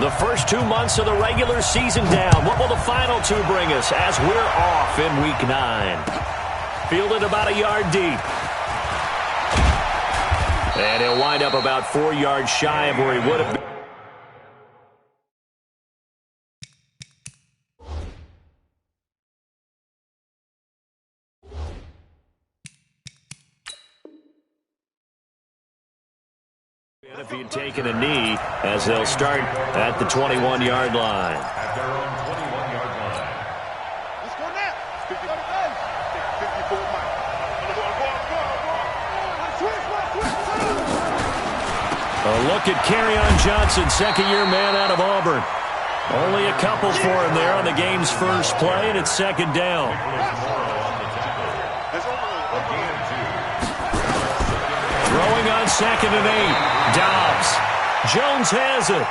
The first 2 months of the regular season down. What will the final 2 bring us as we're off in Week 9? Fielded about a yard deep. And he'll wind up about 4 yards shy of where he would have been. If he had taken a knee, as they'll start at the 21-yard line. At their own 21-yard line. Let's go now. 54. A look at Kerryon Johnson, second-year man out of Auburn. Only a couple for him there on the game's first play, and it's second down. Throwing on 2nd and 8. Dobbs. Jones has it.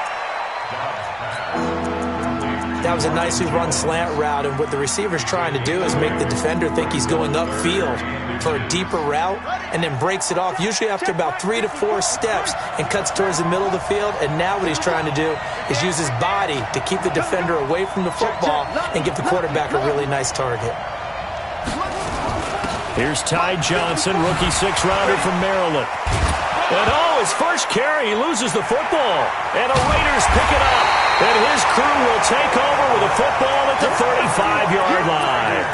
That was a nicely run slant route, and what the receiver's trying to do is make the defender think he's going upfield for a deeper route, and then breaks it off, usually after about 3 to 4 steps, and cuts towards the middle of the field. And now what he's trying to do is use his body to keep the defender away from the football and give the quarterback a really nice target. Here's Ty Johnson, rookie 6th-rounder from Maryland. And his first carry, he loses the football. And the Raiders pick it up. And his crew will take over with a football at the 35-yard line.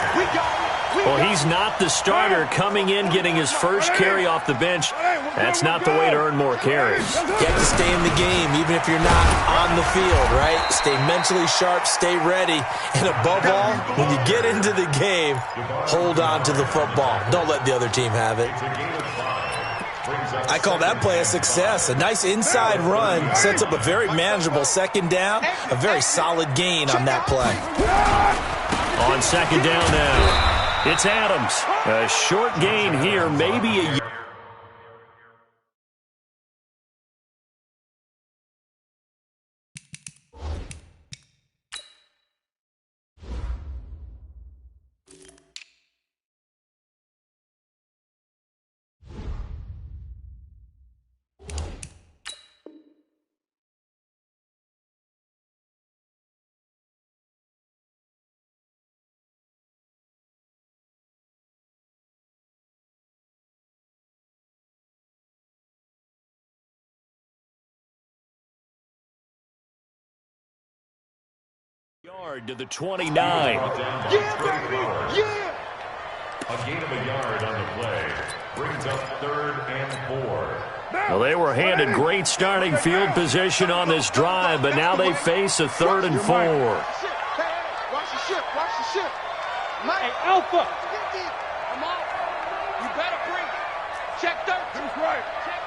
Well, he's not the starter coming in, getting his first carry off the bench. That's not the way to earn more carries. You have to stay in the game, even if you're not on the field, right? Stay mentally sharp, stay ready. And above all, when you get into the game, hold on to the football. Don't let the other team have it. I call that play a success. A nice inside run sets up a very manageable second down. A very solid gain on that play. On second down now, it's Adams. A short gain here, maybe a... Yard to the 29. Yeah, baby! Yeah! A gain of a yard on the play brings up 3rd and 4. Well, they were handed great starting field position on this drive, but now they face a 3rd and 4. Watch the ship. Watch the ship. Hey, Alpha. Come on. You better bring it. Check 13. That's right. Check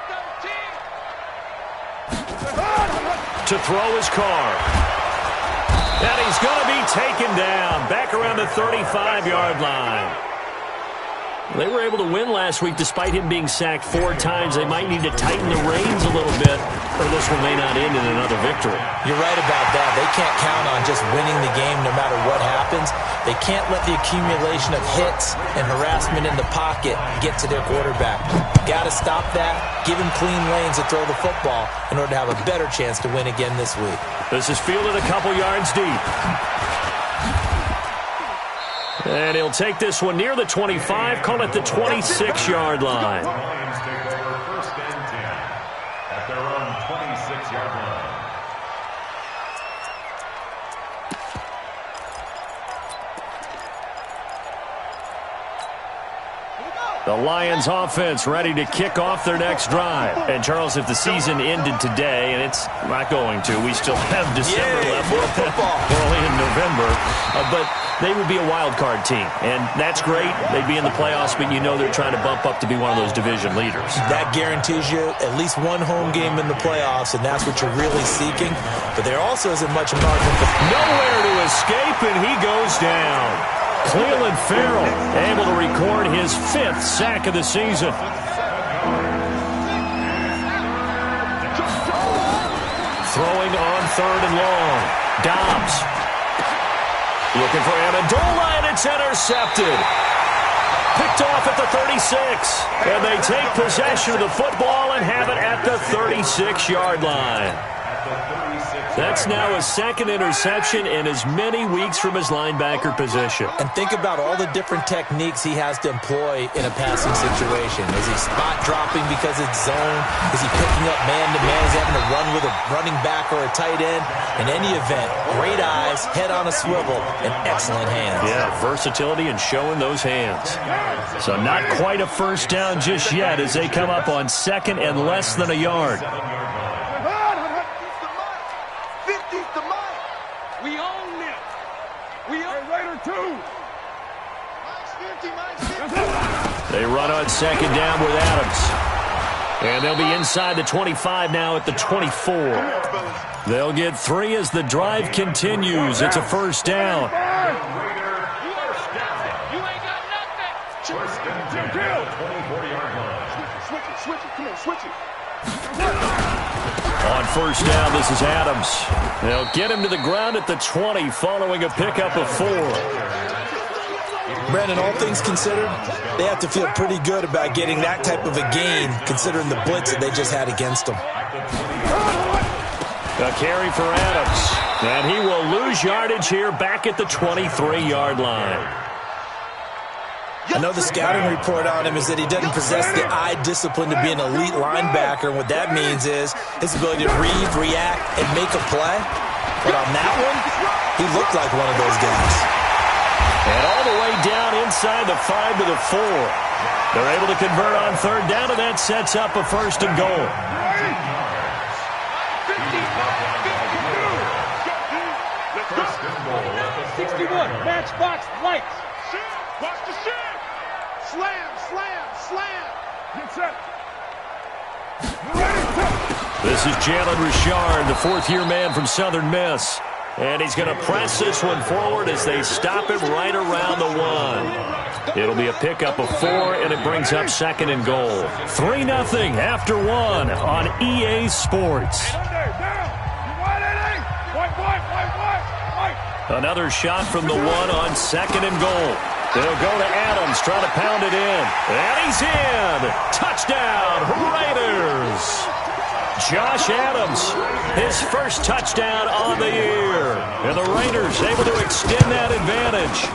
13. To throw his car. And he's going to be taken down back around the 35-yard line. They were able to win last week despite him being sacked 4 times. They might need to tighten the reins a little bit, or this one may not end in another victory. You're right about that. They can't count on just winning the game no matter what happens. They can't let the accumulation of hits and harassment in the pocket get to their quarterback. Got to stop that, give him clean lanes to throw the football in order to have a better chance to win again this week. This is fielded a couple yards deep. And he'll take this one near the 25, call it the 26-yard line. The Lions take over 1st and 10 at their own 26-yard line. The Lions offense ready to kick off their next drive. And, Charles, if the season ended today, and it's not going to, we still have December left. More football. We're only in November. But they would be a wild card team, and that's great. They'd be in the playoffs, but you know they're trying to bump up to be one of those division leaders. That guarantees you at least one home game in the playoffs, and that's what you're really seeking. But there also isn't much margin for... Nowhere to escape, and he goes down. Cleveland Farrell able to record his 5th sack of the season. Throwing on 3rd and long. Dobbs. Looking for Amendola, and it's intercepted. Picked off at the 36. And they take possession of the football and have it at the 36-yard line. At the 36 That's now his second interception in as many weeks from his linebacker position. And think about all the different techniques he has to employ in a passing situation. Is he spot dropping because it's zone? Is he picking up man-to-man? Is he having to run with a running back or a tight end? In any event, great eyes, head on a swivel, and excellent hands. Yeah, versatility and showing those hands. So not quite a first down just yet as they come up on second and less than a yard. We own them. We own Raider 2. They run on second down with Adams. And they'll be inside the 25 now at the 24. They'll get 3 as the drive continues. It's a first down. You ain't got nothing. Switch it. Come on, switch it. On first down, this is Adams. They'll get him to the ground at the 20 following a pickup of 4. Brandon, all things considered, they have to feel pretty good about getting that type of a gain considering the blitz that they just had against them. A carry for Adams. And he will lose yardage here back at the 23-yard line. I know the scouting report on him is that he doesn't possess the eye discipline to be an elite linebacker. And what that means is his ability to read, react, and make a play. But on that one, he looked like one of those guys. And all the way down inside the 5 to the 4. They're able to convert on third down, and that sets up a first and goal. 61, matchbox lights. Watch the shit. Slam. Get set. This is Jalen Richard, the fourth-year man from Southern Miss. And he's going to press this one forward as they stop him right around the 1. It'll be a pickup of 4, and it brings up second and goal. 3-0 after 1 on EA Sports. Another shot from the 1 on second and goal. They'll go to Adams, trying to pound it in. And he's in! Touchdown, Raiders! Josh Adams, his first touchdown on the year. And the Raiders able to extend that advantage.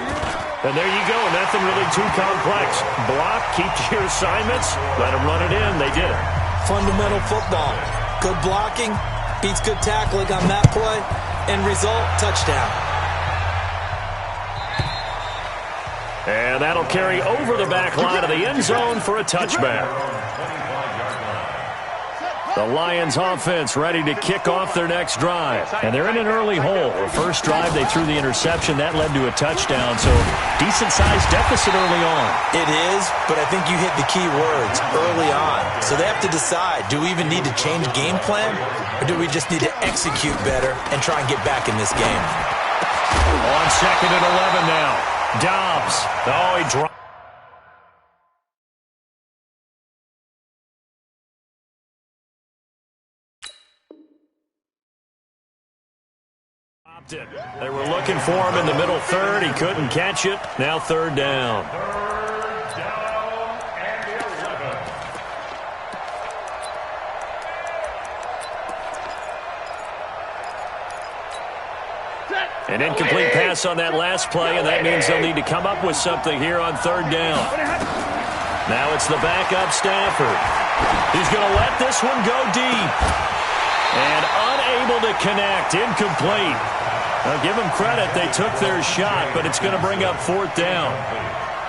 And there you go, nothing really too complex. Block, keep to your assignments, let them run it in. They did it. Fundamental football. Good blocking, beats good tackling on that play. End result, touchdown. And that'll carry over the back line of the end zone for a touchback. The Lions offense ready to kick off their next drive. And they're in an early hole. The first drive, they threw the interception. That led to a touchdown. So decent-sized deficit early on. It is, but I think you hit the key words, early on. So they have to decide, do we even need to change game plan? Or do we just need to execute better and try and get back in this game? On second and 11 now. Dobbs. Oh, he dropped it. They were looking for him in the middle third. He couldn't catch it. Now third down. An incomplete pass on that last play, and that means they'll need to come up with something here on third down. Now it's the backup Stafford. He's going to let this one go deep. And unable to connect. Incomplete. Now give him credit. They took their shot, but it's going to bring up fourth down.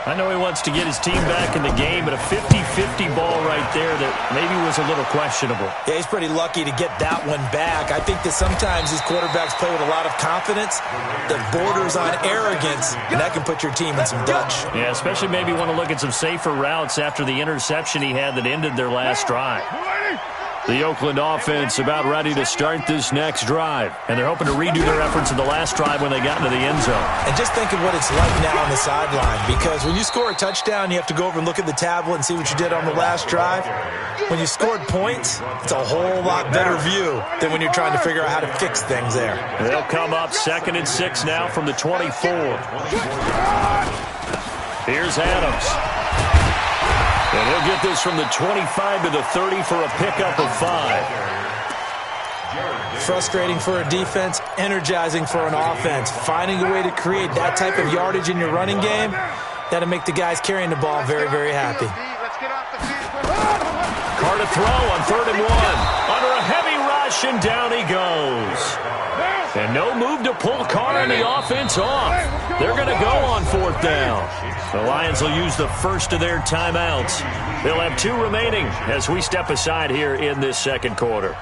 I know he wants to get his team back in the game, but a 50-50 ball right there that maybe was a little questionable. Yeah, he's pretty lucky to get that one back. I think that sometimes these quarterbacks play with a lot of confidence that borders on arrogance, and that can put your team in some Dutch. Yeah, especially maybe want to look at some safer routes after the interception he had that ended their last drive. The Oakland offense about ready to start this next drive. And they're hoping to redo their efforts in the last drive when they got into the end zone. And just think of what it's like now on the sideline. Because when you score a touchdown, you have to go over and look at the tablet and see what you did on the last drive. When you scored points, it's a whole lot better view than when you're trying to figure out how to fix things there. They'll come up 2nd and 6 now from the 24. Here's Adams. And he'll get this from the 25 to the 30 for a pickup of 5. Frustrating for a defense, energizing for an offense. Finding a way to create that type of yardage in your running game, that'll make the guys carrying the ball very, very happy. Carr to throw on 3rd and 1. Under a heavy rush, and down he goes. And no move to pull Carr and the offense off. They're going to go on 4th down. The Lions will use the first of their timeouts. They'll have 2 remaining as we step aside here in this second quarter.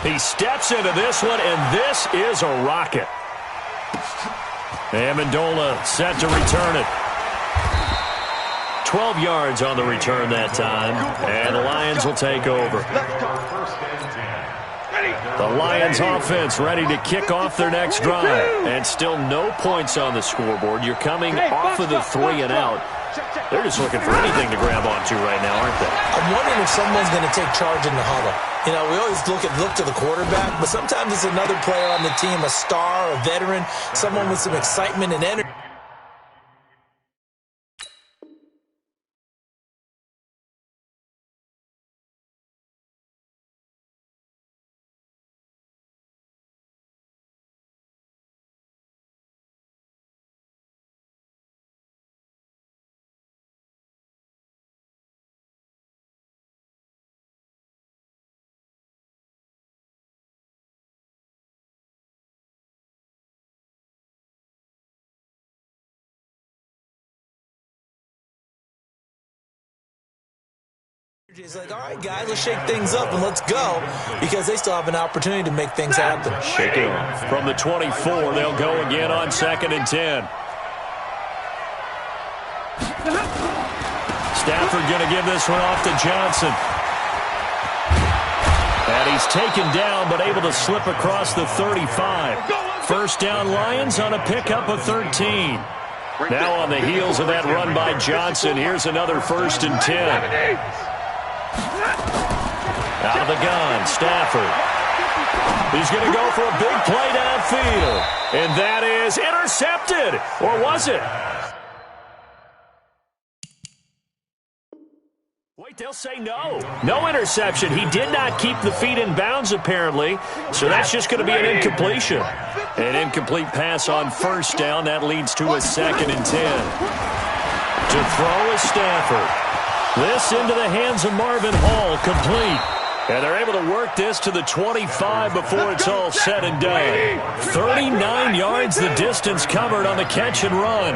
He steps into this one, and this is a rocket. Amendola set to return it. 12 yards on the return that time, and the Lions will take over. The Lions offense ready to kick off their next drive, and still no points on the scoreboard. You're coming off of the 3 and out. They're just looking for anything to grab onto right now, aren't they? I'm wondering if someone's going to take charge in the huddle. You know, we always look to the quarterback, but sometimes it's another player on the team, a star, a veteran, someone with some excitement and energy. It's like, all right, guys, let's shake things up and let's go, because they still have an opportunity to make things happen. Shaking from the 24, they'll go again on 2nd and 10. Stafford going to give this one off to Johnson. And he's taken down, but able to slip across the 35. 1st down Lions on a pickup of 13. Now on the heels of that run by Johnson, here's another 1st and 10. Out of the gun, Stafford. He's going to go for a big play downfield. And that is intercepted. Or was it? Wait, they'll say no. No interception. He did not keep the feet in bounds, apparently. So that's just going to be an incompletion. An incomplete pass on 1st down. That leads to a 2nd and 10. To throw is Stafford. This into the hands of Marvin Hall, complete. And they're able to work this to the 25 before it's all said and done. 39 yards the distance covered on the catch and run.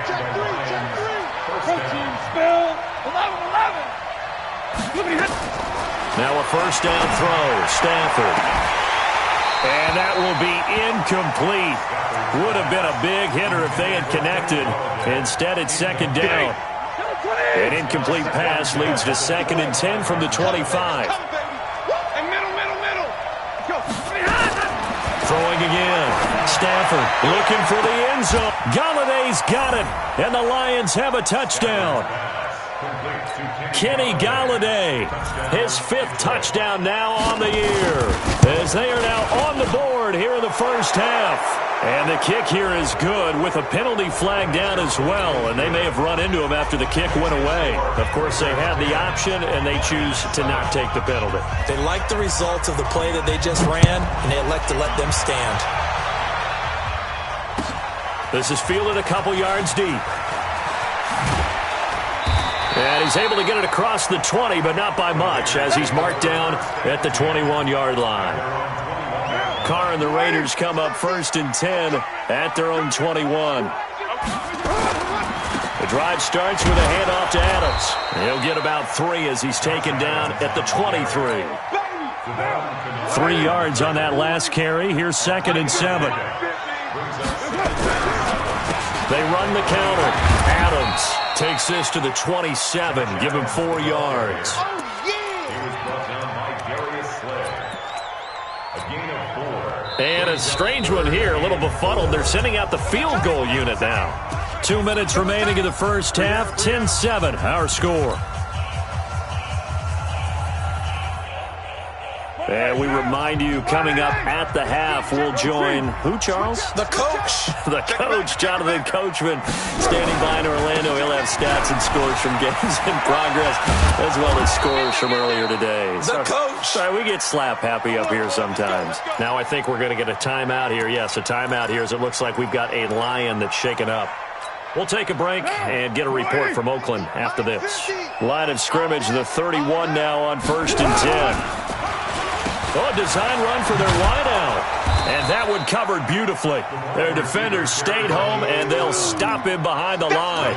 Check 3. Team spill. 11. Now a 1st down throw, Stafford. And that will be incomplete. Would have been a big hitter if they had connected. Instead, it's 2nd down. An incomplete pass leads to 2nd and 10 from the 25. Throwing again. Stafford looking for the end zone. Galladay's got it. And the Lions have a touchdown. Kenny Galladay, his 5th touchdown now on the year, as they are now on the board here in the 1st half. And the kick here is good with a penalty flag down as well, and they may have run into him after the kick went away. Of course, they had the option, and they choose to not take the penalty. They like the results of the play that they just ran, and they elect to let them stand. This is fielded a couple yards deep. And he's able to get it across the 20, but not by much, as he's marked down at the 21-yard line. Carr and the Raiders come up 1st and 10 at their own 21. The drive starts with a handoff to Adams. He'll get about 3 as he's taken down at the 23. 3 yards on that last carry. Here's 2nd and 7. They run the counter. Adams takes this to the 27. Give him 4 yards. And a strange one here, a little befuddled. They're sending out the field goal unit now. 2 minutes remaining in the 1st half. 10-7, our score. And we remind you, coming up at the half, we'll join who, Charles? The coach. The coach, Jonathan Coachman, standing by in Orlando. He'll have stats and scores from games in progress, as well as scores from earlier today. The coach. Sorry, we get slap happy up here sometimes. Now I think we're going to get a timeout here. Yes, a timeout here, as it looks like we've got a Lion that's shaken up. We'll take a break and get a report from Oakland after this. Line of scrimmage, the 31 now on 1st and 10. Oh, a design run for their wideout. And that one covered beautifully. Their defenders stayed home, and they'll stop him behind the line.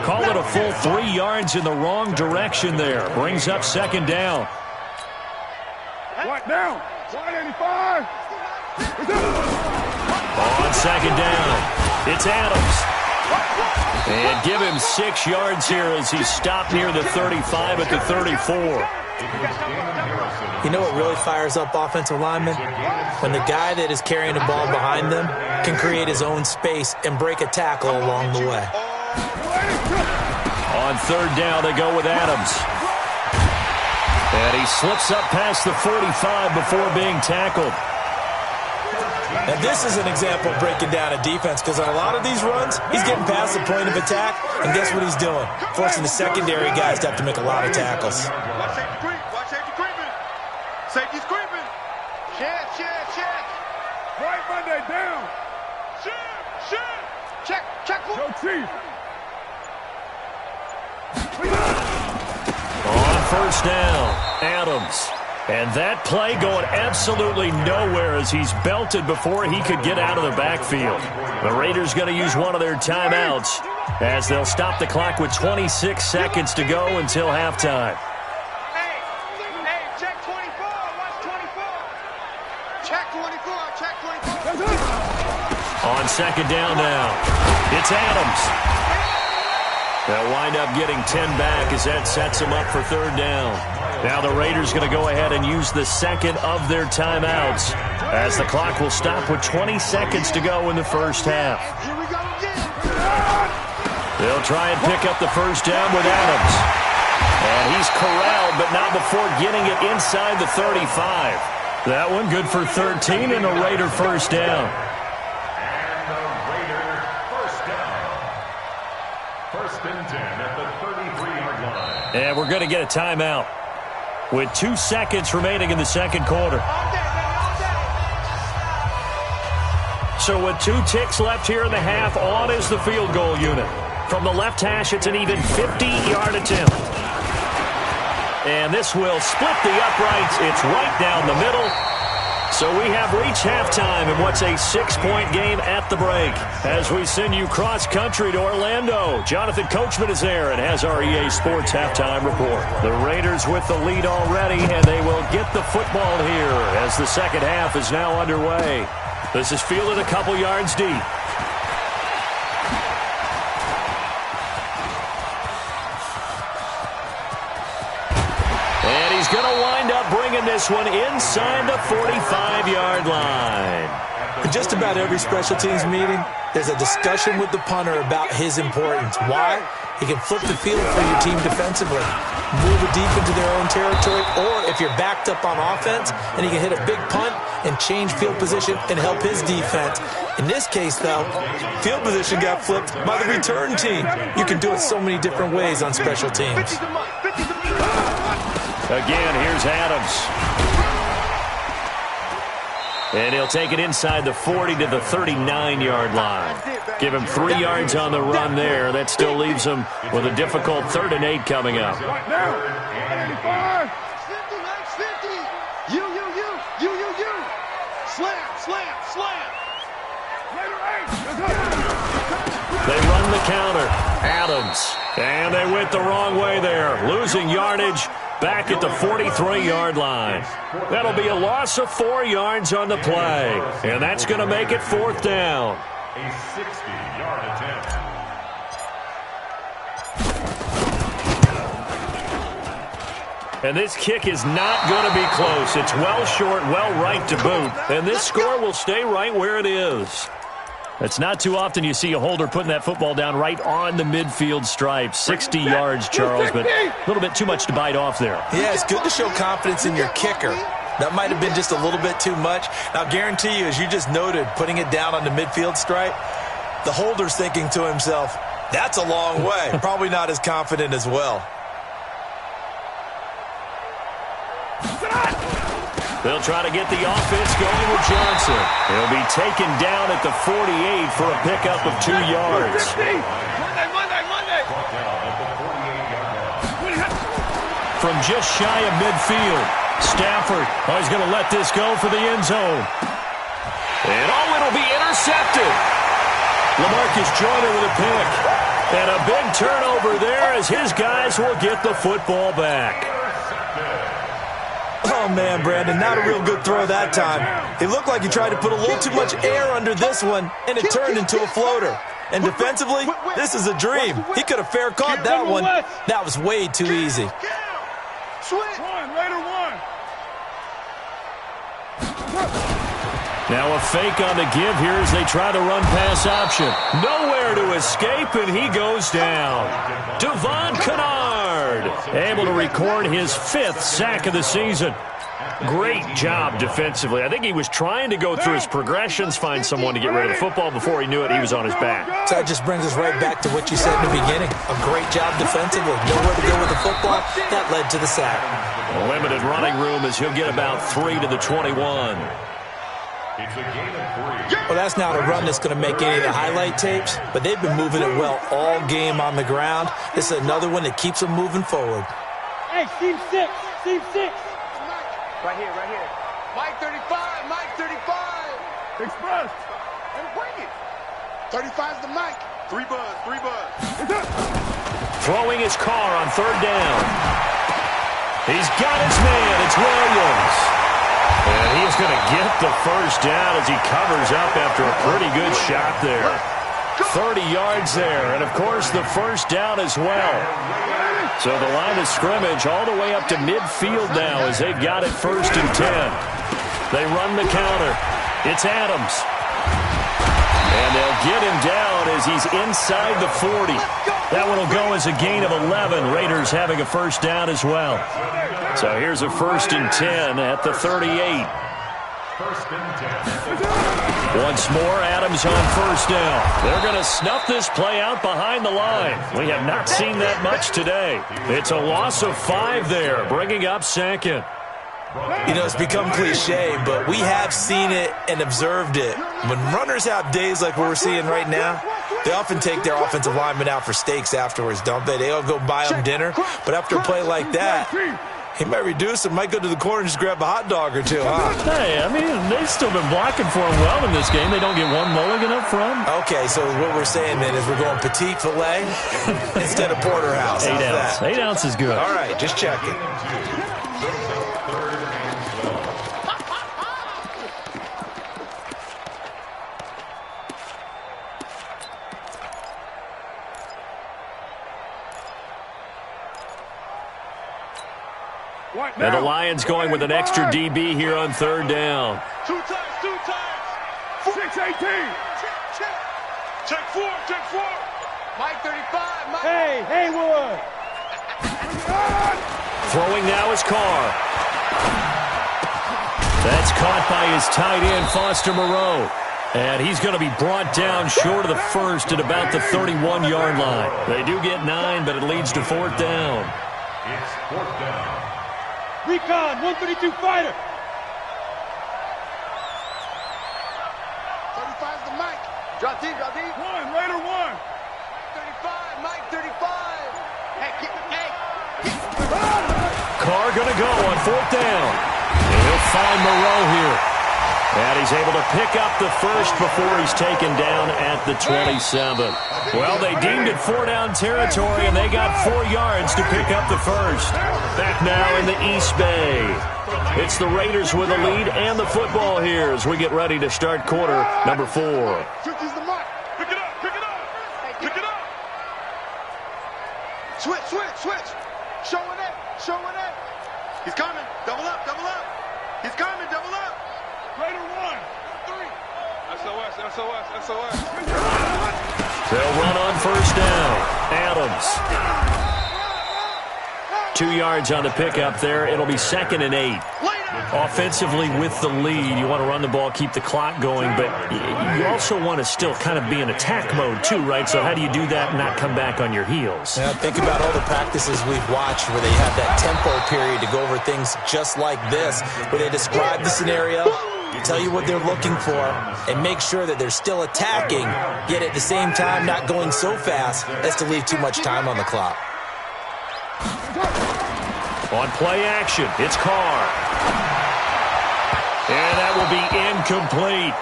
Call it a full 3 yards in the wrong direction there. Brings up 2nd down. What down? 185. On 2nd down, it's Adams. And give him 6 yards here as he stopped near the 35 at the 34. You know what really fires up offensive linemen? When the guy that is carrying the ball behind them can create his own space and break a tackle along the way. On 3rd down, they go with Adams. And he slips up past the 45 before being tackled. And this is an example of breaking down a defense, because on a lot of these runs, he's getting past the point of attack, and guess what he's doing? Forcing the secondary guys to have to make a lot of tackles. Watch safety creeping. Safety's creeping. Check. Right Monday down. Check. Go Chief. On 1st down, Adams. And that play going absolutely nowhere as he's belted before he could get out of the backfield. The Raiders going to use one of their timeouts as they'll stop the clock with 26 seconds to go until halftime. Hey, check 24. Watch 24. Check 24. On 2nd down now, it's Adams. They'll wind up getting 10 back as that sets them up for 3rd down. Now the Raiders going to go ahead and use the 2nd of their timeouts as the clock will stop with 20 seconds to go in the 1st half. Here we go again. They'll try and pick up the 1st down with Adams. And he's corralled, but not before getting it inside the 35. That one good for 13 and a Raider 1st down. And the Raider 1st down. 1st and 10 at the 33-yard line. And we're going to get a timeout with 2 seconds remaining in the 2nd quarter. So with 2 ticks left here in the half, on is the field goal unit. From the left hash, it's an even 50-yard attempt. And this will split the uprights. It's right down the middle. So we have reached halftime in what's a 6-point game at the break. As we send you cross-country to Orlando, Jonathan Coachman is there and has our EA Sports halftime report. The Raiders with the lead already, and they will get the football here as the 2nd half is now underway. This is fielded a couple yards deep. And he's going to wind up bringing this one inside the 45-yard line. In just about every special teams meeting, there's a discussion with the punter about his importance. Why? He can flip the field for your team defensively, move it deep into their own territory, or if you're backed up on offense, and he can hit a big punt and change field position and help his defense. In this case, though, field position got flipped by the return team. You can do it so many different ways on special teams. Again, here's Adams. And he'll take it inside the 40 to the 39-yard line. Give him 3 yards on the run there. That still leaves him with a difficult 3rd and 8 coming up. Right now, 85. 50. You. Slam. They run the counter. Adams. And they went the wrong way there. Losing yardage back at the 43-yard line. That'll be a loss of 4 yards on the play. And that's going to make it 4th down. A 60-yard attempt. And this kick is not going to be close. It's well short, well right to boot. And this score will stay right where it is. It's not too often you see a holder putting that football down right on the midfield stripe. 60 yards, Charles, but a little bit too much to bite off there. Yeah, it's good to show confidence in your kicker. That might have been just a little bit too much. I'll guarantee you, as you just noted, putting it down on the midfield stripe, the holder's thinking to himself, that's a long way. Probably not as confident as well. They'll try to get the offense going with Johnson. He'll be taken down at the 48 for a pickup of 2 yards. Monday. From just shy of midfield, Stafford is going to let this go for the end zone. And it'll be intercepted. LaMarcus Joyner with a pick. And a big turnover there as his guys will get the football back. Oh, man, Brandon, not a real good throw that time. It looked like he tried to put a little too much air under this one, and it turned into a floater. And defensively, this is a dream. He could have fair caught that one. That was way too easy. Now a fake on the give here as they try to run pass option. Nowhere to escape, and he goes down. Devon Kennard able to record his 5th sack of the season. Great job defensively. I think he was trying to go through his progressions, find someone to get rid of the football. Before he knew it, he was on his back. So that just brings us right back to what you said in the beginning. A great job defensively. Nowhere to go with the football. That led to the sack. A limited running room as he'll get about 3 to the 21. It's a gain of 3. Well, that's not a run that's going to make any of the highlight tapes, but they've been moving it well all game on the ground. This is another one that keeps them moving forward. Hey, team 6. Right here. Mike 35. Express. And bring it. 35's the mic. 3 buzz. Throwing his car on 3rd down. He's got his man. It's Williams. And he's going to get the first down as he covers up after a pretty good shot there. 30 yards there. And, of course, the first down as well. So the line of scrimmage all the way up to midfield now as they've got it 1st and 10. They run the counter. It's Adams. And they'll get him down as he's inside the 40. That one will go as a gain of 11. Raiders having a first down as well. So here's a 1st and 10 at the 38. 1st and 10. Once more, Adams on 1st down. They're going to snuff this play out behind the line. We have not seen that much today. It's a loss of 5 there, bringing up 2nd. You know, it's become cliche, but we have seen it and observed it. When runners have days like what we're seeing right now, they often take their offensive linemen out for steaks afterwards, don't they? They all go buy them dinner. But after a play like that, he might reduce it, might go to the corner and just grab a hot dog or two, huh? Hey, I mean, they've still been blocking for him well in this game. They don't get one mulligan up front. Okay, so what we're saying then is we're going petite filet instead of porterhouse. 8 ounce. 8 ounce is good. All right, just checking. And the Lions going with an extra DB here on 3rd down. 2 times. 6-18. Check 4. Mike 35. Mike. Hey, Haywood. Throwing now is Carr. That's caught by his tight end, Foster Moreau. And he's going to be brought down short of the 1st at about the 31-yard line. They do get 9, but it leads to 4th down. It's 4th down. Recon, 132 fighter. 35's the mic. Drop deep. 1, Raider 1. 35, Mike 35. Hey. Carr going to go on 4th down. And he'll find Moreau here. And he's able to pick up the 1st before he's taken down at the 27. Well, they deemed it 4-down territory, and they got 4 yards to pick up the 1st. Back now in the East Bay. It's the Raiders with the lead and the football here as we get ready to start quarter number 4. 50's the mark. Pick it up. Switch. Showing it. He's coming. Double up. He's coming. Double up. Raider 1. 3. SOS. They'll run on 1st down. Adams. 2 yards on the pickup there. It'll be 2nd and 8. Offensively with the lead, you want to run the ball, keep the clock going, but you also want to still kind of be in attack mode too, right? So how do you do that and not come back on your heels? Yeah, think about all the practices we've watched where they have that tempo period to go over things just like this, where they describe the scenario, tell you what they're looking for, and make sure that they're still attacking, yet at the same time not going so fast as to leave too much time on the clock. On play action, it's Carr. And that will be incomplete.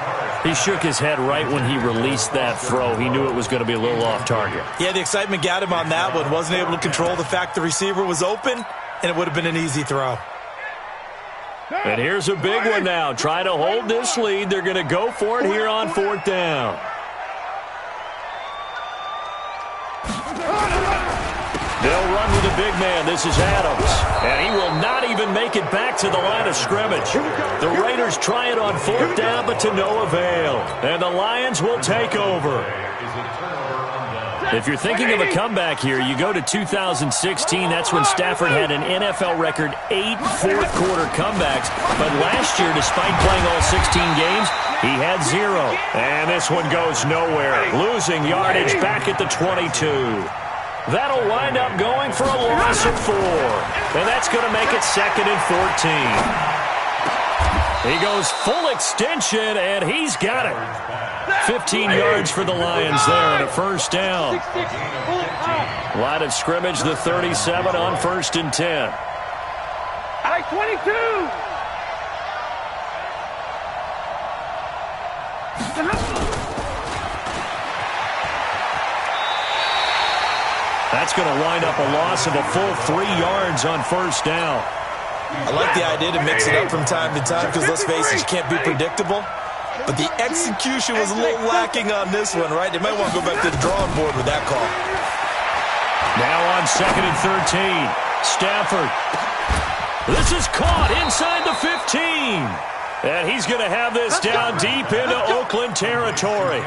He shook his head right when he released that throw. He knew it was going to be a little off target. Yeah, the excitement got him on that one. Wasn't able to control the fact the receiver was open, and it would have been an easy throw. And here's a big one now. Trying to hold this lead. They're going to go for it here on 4th down. They'll run with a big man. This is Adams. And he will not even make it back to the line of scrimmage. The Raiders try it on 4th down, but to no avail. And the Lions will take over. If you're thinking of a comeback here, you go to 2016. That's when Stafford had an NFL record 8 fourth-quarter comebacks. But last year, despite playing all 16 games, he had 0. And this one goes nowhere. Losing yardage back at the 22. That'll wind up going for a loss of 4. And that's going to make it 2nd and 14. He goes full extension, and he's got it. 15 yards for the Lions there and a 1st down. Line of scrimmage, the 37 on 1st and 10. I-22. That's going to wind up a loss of a full 3 yards on 1st down. I like the idea to mix it up from time to time because, let's face it, you can't be predictable. But the execution was a little lacking on this one, right? They might want to go back to the drawing board with that call. Now on 2nd and 13. Stafford. This is caught inside the 15. And he's going to have this down deep into Oakland territory.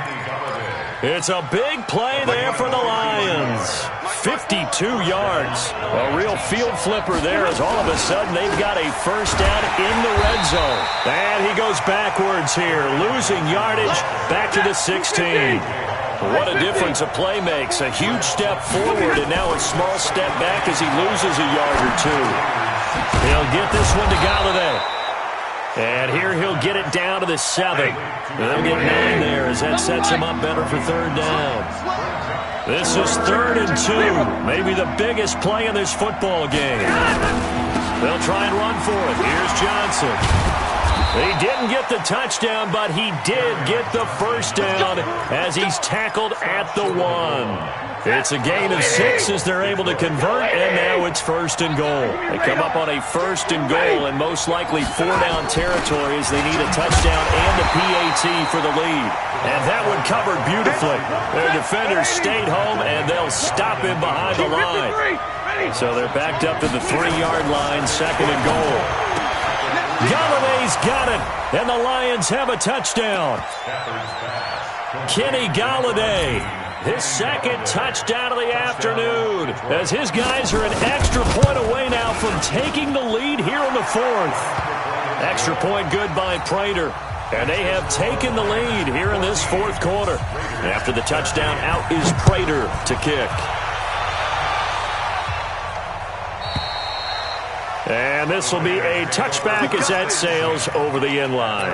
It's a big play there for the Lions. 52 yards. A real field flipper there as all of a sudden they've got a 1st down in the red zone. And he goes backwards here, losing yardage back to the 16. What a difference a play makes. A huge step forward and now a small step back as he loses a yard or 2. He'll get this one to Galladay. And here he'll get it down to the 7. They'll get 9 there as that sets him up better for 3rd down. This is 3rd and 2. Maybe the biggest play in this football game. They'll try and run for it. Here's Johnson. He didn't get the touchdown, but he did get the 1st down as he's tackled at the 1. It's a gain of 6 as they're able to convert, and now it's 1st and goal. They come up on a 1st and goal, and most likely 4-down territory as they need a touchdown and a PAT for the lead. And that one covered beautifully. Their defenders stayed home, and they'll stop him behind the line. So they're backed up to the 3-yard line, 2nd and goal. Galladay's got it, and the Lions have a touchdown. Kenny Galladay, his 2nd touchdown of the afternoon, as his guys are an extra point away now from taking the lead here in the 4th. Extra point good by Prater, and they have taken the lead here in this 4th quarter. After the touchdown, out is Prater to kick. And this will be a touchback as that sails over the end line.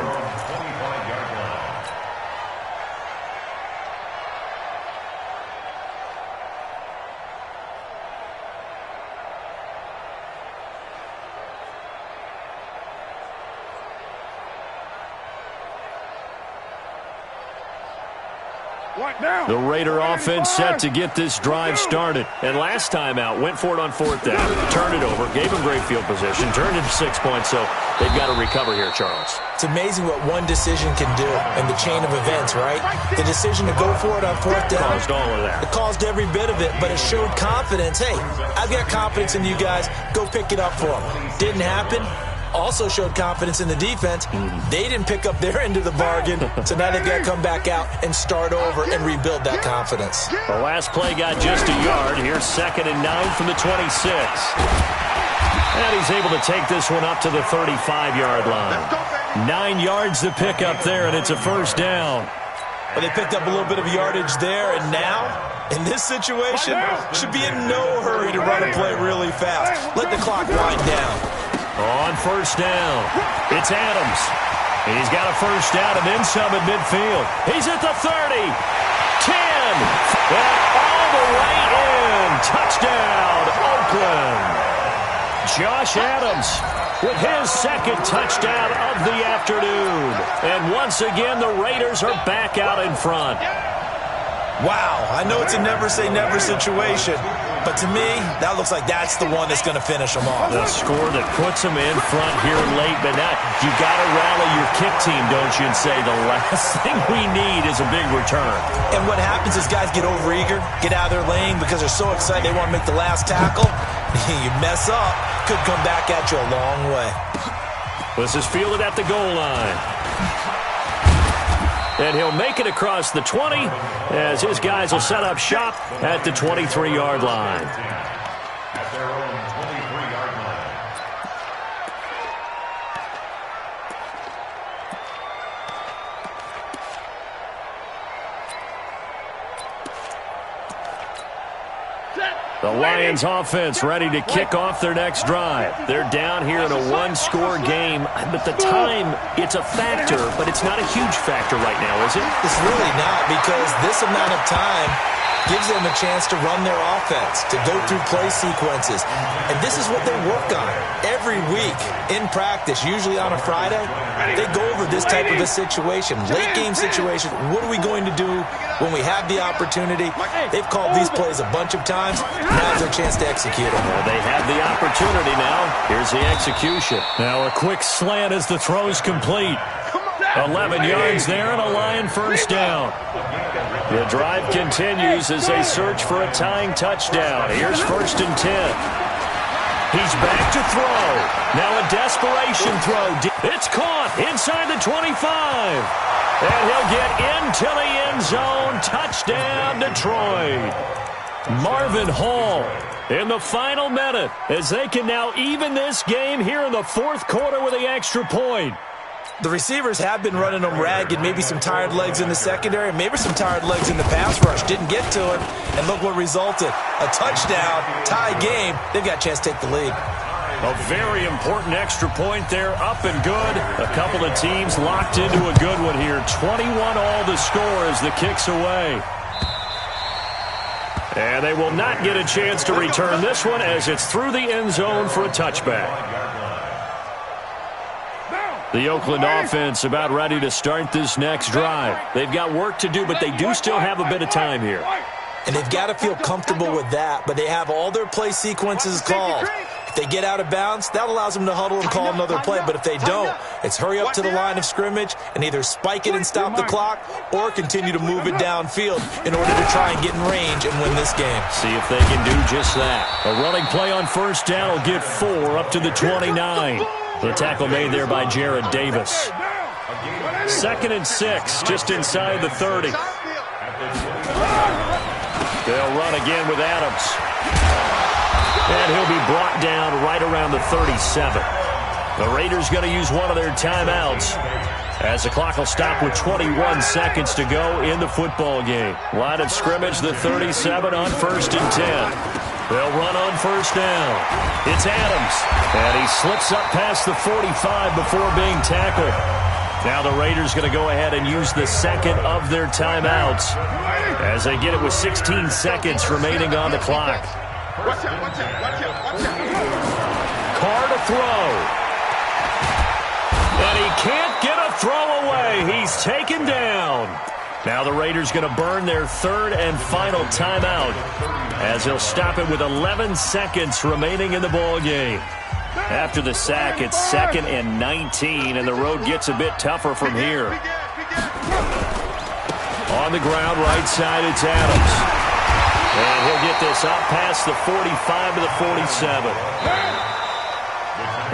The Raider offense set to get this drive started. And last time out, went for it on 4th down, turned it over, gave him great field position, turned it 6 points, so they've got to recover here, Charles. It's amazing what one decision can do in the chain of events, right? The decision to go for it on 4th down. Caused all of that. It caused every bit of it, but it showed confidence. Hey, I've got confidence in you guys. Go pick it up for them. Didn't happen. Also showed confidence in the defense. They didn't pick up their end of the bargain, so now they've got to come back out and start over and rebuild that confidence. The last play got just a yard. Here's 2nd and 9 from the 26. And he's able to take this one up to the 35-yard line. 9 yards to pick up there, and it's a first down. Well, they picked up a little bit of yardage there, and now, in this situation, should be in no hurry to run a play really fast. Let the clock wind down. On first down, it's Adams. He's got a first down and then some at midfield. He's at the 30, 10, and all the way in. Touchdown, Oakland. Josh Adams with his second touchdown of the afternoon. And once again, the Raiders are back out in front. Wow, I know it's a never-say-never situation, but to me, that looks like that's the one that's going to finish them off. The score that puts them in front here late, but now you got to rally your kick team, don't you, and say the last thing we need is a big return. And what happens is guys get overeager, get out of their lane because they're so excited they want to make the last tackle. You mess up, could come back at you a long way. This is fielded at the goal line. And he'll make it across the 20 as his guys will set up shop at the 23-yard line. At their own 23-yard line. The Lions offense ready to kick off their next drive. They're down here in a one-score game. But the time, it's a factor, but it's not a huge factor right now, is it? It's really not, because this amount of time gives them a chance to run their offense, to go through play sequences. And this is what they work on every week in practice, usually on a Friday. They go over this type of a situation, late-game situation. What are we going to do when we have the opportunity? They've called these plays a bunch of times. Now's their chance to execute them. Well, they have the opportunity now. Here's the execution. Now a quick slant as the throw's complete. 11 yards there and a Lion first down. The drive continues as they search for a tying touchdown. Here's 1st and 10. He's back to throw. Now a desperation throw. It's caught inside the 25. And he'll get into the end zone. Touchdown, Detroit. Marvin Hall in the final minute as they can now even this game here in the fourth quarter with the extra point. The receivers have been running them ragged, maybe some tired legs in the secondary, maybe some tired legs in the pass rush. Didn't get to it, and look what resulted. A touchdown, tie game. They've got a chance to take the lead. A very important extra point there, up and good. A couple of teams locked into a good one here. 21 all the score as the kick's away. And they will not get a chance to return this one as it's through the end zone for a touchback. The Oakland offense about ready to start this next drive. They've got work to do, but they do still have a bit of time here. And they've got to feel comfortable with that, but they have all their play sequences called. If they get out of bounds, that allows them to huddle and call another play. But if they don't, it's hurry up to the line of scrimmage and either spike it and stop the clock or continue to move it downfield in order to try and get in range and win this game. See if they can do just that. A running play on first down will get 4 up to the 29. The tackle made there by Jared Davis. 2nd and 6, just inside the 30. They'll run again with Adams. And he'll be brought down right around the 37. The Raiders going to use one of their timeouts as the clock will stop with 21 seconds to go in the football game. Line of scrimmage, the 37 on 1st and 10. They'll run on first down. It's Adams. And he slips up past the 45 before being tackled. Now the Raiders going to go ahead and use the second of their timeouts as they get it with 16 seconds remaining on the clock. Watch out, watch out, watch out, watch out. Carr to throw. And he can't get a throw away. He's taken down. Now the Raiders going to burn their 3rd and final timeout as they'll stop it with 11 seconds remaining in the ball game. After the sack, it's 2nd and 19, and the road gets a bit tougher from here. On the ground, right side, it's Adams. And he'll get this out past the 45 to the 47.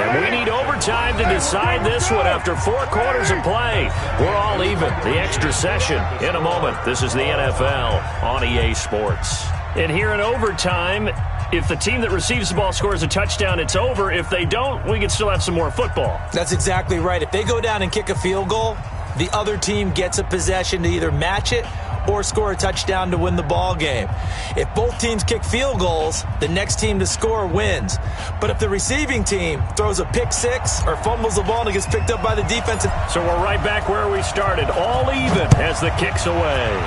And we need overtime to decide this one after 4 quarters of play. We're all even. The extra session in a moment. This is the NFL on EA Sports. And here in overtime, If the team that receives the ball scores a touchdown, it's over. If they don't, we can still have some more football. That's exactly right. If they go down and kick a field goal, the other team gets a possession to either match it or score a touchdown to win the ball game. If both teams kick field goals, the next team to score wins. But if the receiving team throws a pick six or fumbles the ball and it gets picked up by the defensive... So we're right back where we started, all even as the kick's away.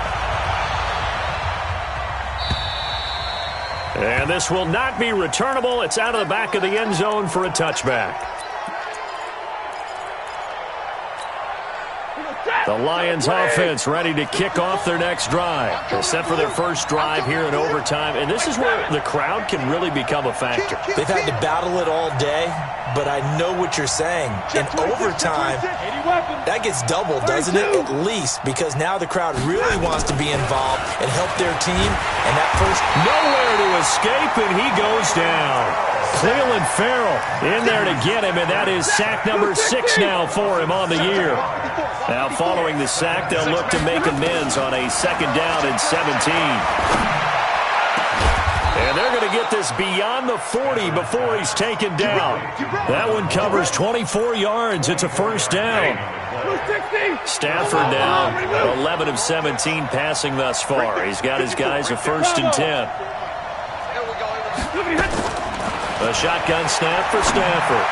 And this will not be returnable. It's out of the back of the end zone for a touchback. The Lions offense ready to kick off their next drive. They're set for their first drive here in overtime, and this is where the crowd can really become a factor. They've had to battle it all day, but I know what you're saying. In overtime, that gets doubled, doesn't it? At least, because now the crowd really wants to be involved and help their team. And that first... Nowhere to escape, and he goes down. Cleveland Farrell in there to get him, and that is sack number 6 now for him on the year. Now, following the sack, they'll look to make amends on a 2nd down and 17. And they're going to get this beyond the 40 before he's taken down. That one covers 24 yards. It's a first down. Stafford now 11 of 17 passing thus far. He's got his guys a 1st and 10. A shotgun snap for Stafford.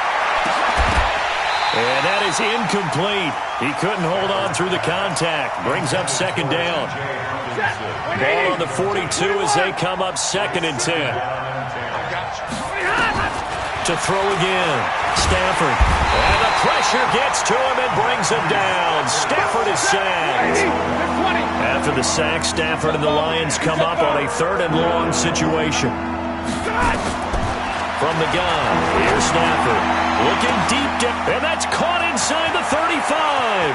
And that is incomplete. He couldn't hold on through the contact. Brings up 2nd down. Ball on the 42 as they come up 2nd and 10. To throw again. Stafford. And the pressure gets to him and brings him down. Stafford is sacked. After the sack, Stafford and the Lions come up on a 3rd and long situation. From the gun, here's Stafford. Looking deep down, and that's caught inside the 35.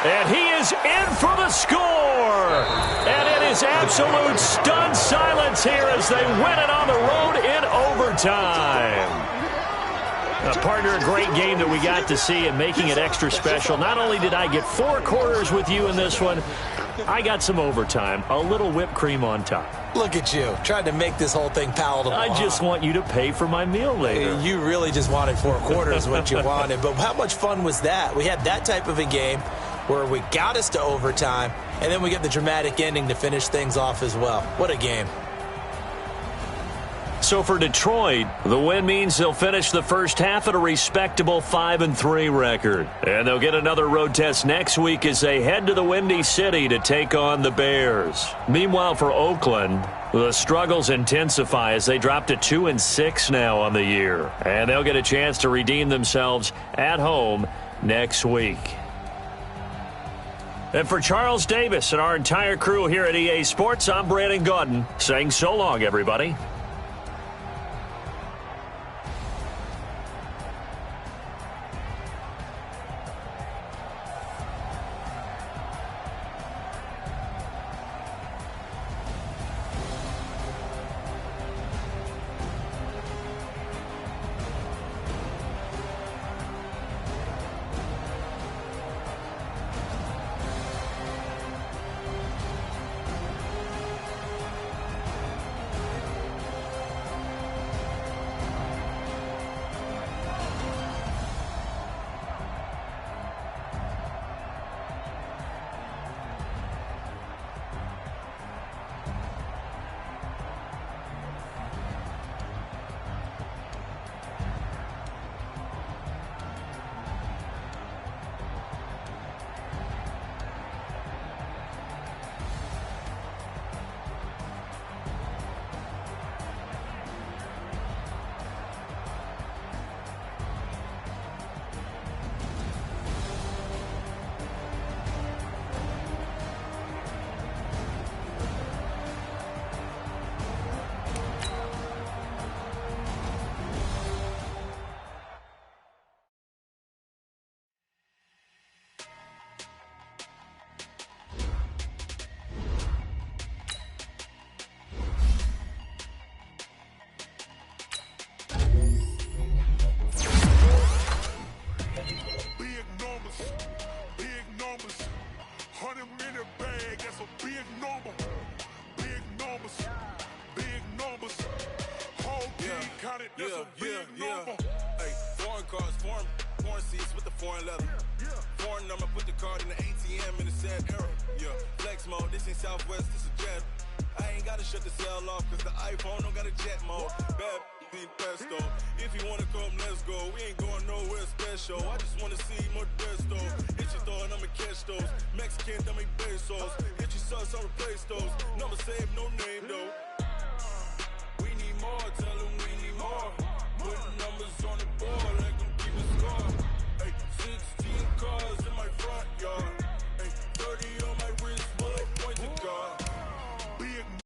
And he is in for the score. And it is absolute stunned silence here as they win it on the road in overtime. Partner, a great game that we got to see and making it extra special. Not only did I get 4 quarters with you in this one, I got some overtime, a little whipped cream on top. Look at you, trying to make this whole thing palatable. I just want you to pay for my meal later. You really just wanted 4 quarters, what you wanted. But how much fun was that? We had that type of a game where we got us to overtime, and then we get the dramatic ending to finish things off as well. What a game. So for Detroit, the win means they'll finish the first half at a respectable 5-3 record. And they'll get another road test next week as they head to the Windy City to take on the Bears. Meanwhile, for Oakland, the struggles intensify as they drop to 2-6 now on the year. And they'll get a chance to redeem themselves at home next week. And for Charles Davis and our entire crew here at EA Sports, I'm Brandon Gaudin saying so long, everybody. seats with the foreign leather. Foreign number, put the card in the ATM in the sad era. Yeah, flex mode, this ain't Southwest, this is jet. I ain't gotta shut the cell off, cause the iPhone don't got a jet mode. Bad be pesto. If you wanna come, let's go. We ain't going nowhere special. I just wanna see more Modesto. Hit your thought, I'ma catch those. Mexican, dummy pesos. Hit your sauce, I'll replace those. Number saved, no name though.